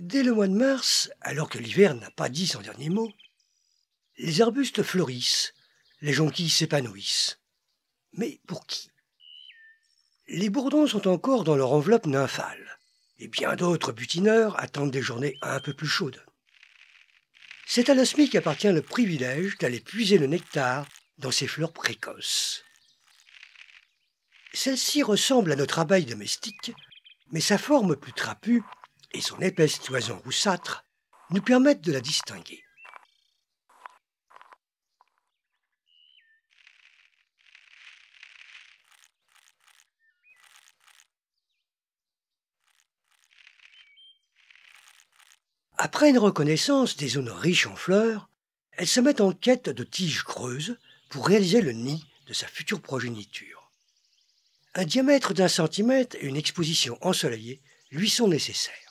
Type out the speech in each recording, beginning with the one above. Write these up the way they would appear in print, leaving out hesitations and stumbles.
Dès le mois de mars, alors que l'hiver n'a pas dit son dernier mot, les arbustes fleurissent, les jonquilles s'épanouissent. Mais pour qui? Les bourdons sont encore dans leur enveloppe nymphale, et bien d'autres butineurs attendent des journées un peu plus chaudes. C'est à l'osmie qu'appartient le privilège d'aller puiser le nectar dans ces fleurs précoces. Celle-ci ressemble à notre abeille domestique, mais sa forme plus trapue et son épaisse toison roussâtre nous permettent de la distinguer. Après une reconnaissance des zones riches en fleurs, elle se met en quête de tiges creuses pour réaliser le nid de sa future progéniture. Un diamètre d'1 centimètre et une exposition ensoleillée lui sont nécessaires.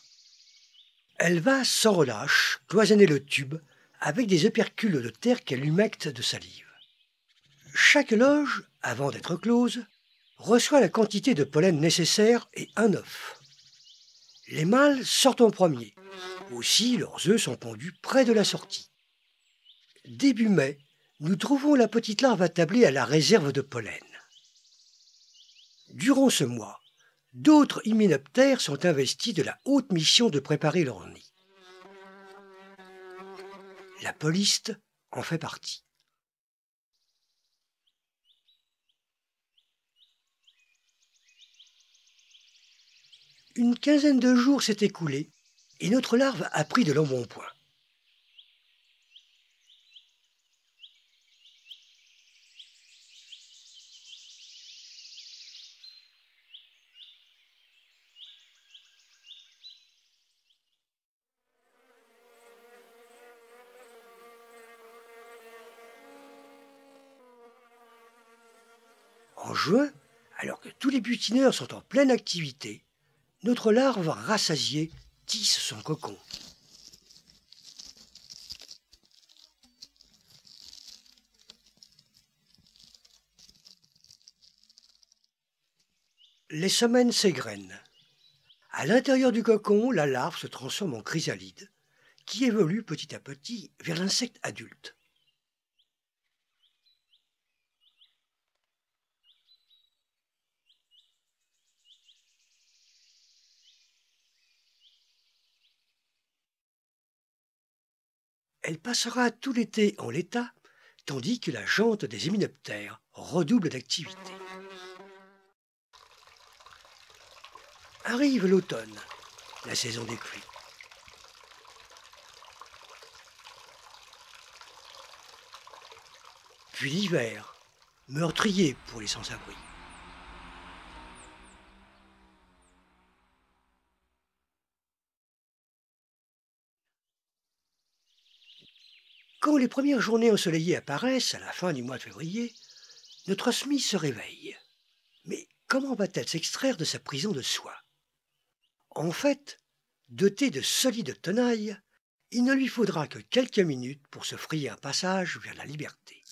Elle va, sans relâche, cloisonner le tube avec des opercules de terre qu'elle humecte de salive. Chaque loge, avant d'être close, reçoit la quantité de pollen nécessaire et un œuf. Les mâles sortent en premier. Aussi, leurs œufs sont pondus près de la sortie. Début mai, nous trouvons la petite larve attablée à la réserve de pollen. Durant ce mois, d'autres hyménoptères sont investis de la haute mission de préparer leur nid. La poliste en fait partie. Une quinzaine de jours s'est écoulée et notre larve a pris de l'embonpoint. En juin, alors que tous les butineurs sont en pleine activité, notre larve rassasiée tisse son cocon. Les semaines s'égrènent. À l'intérieur du cocon, la larve se transforme en chrysalide, qui évolue petit à petit vers l'insecte adulte. Elle passera tout l'été en l'état, tandis que la jante des hyménoptères redouble d'activité. Arrive l'automne, la saison des pluies. Puis l'hiver, meurtrier pour les sans-abri. Quand les premières journées ensoleillées apparaissent à la fin du mois de février, notre osmie se réveille. Mais comment va-t-elle s'extraire de sa prison de soie? En fait, dotée de solides tenailles, il ne lui faudra que quelques minutes pour se frayer un passage vers la liberté.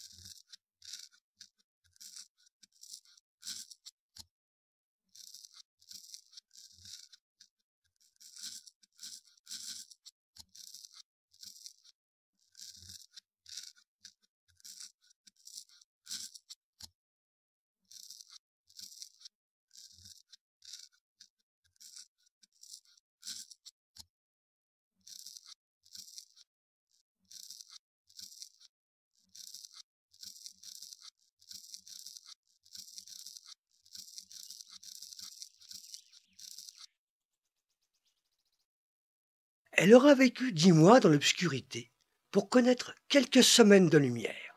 Elle aura vécu 10 mois dans l'obscurité pour connaître quelques semaines de lumière.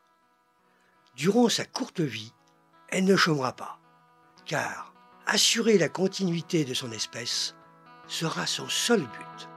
Durant sa courte vie, elle ne chômera pas, car assurer la continuité de son espèce sera son seul but.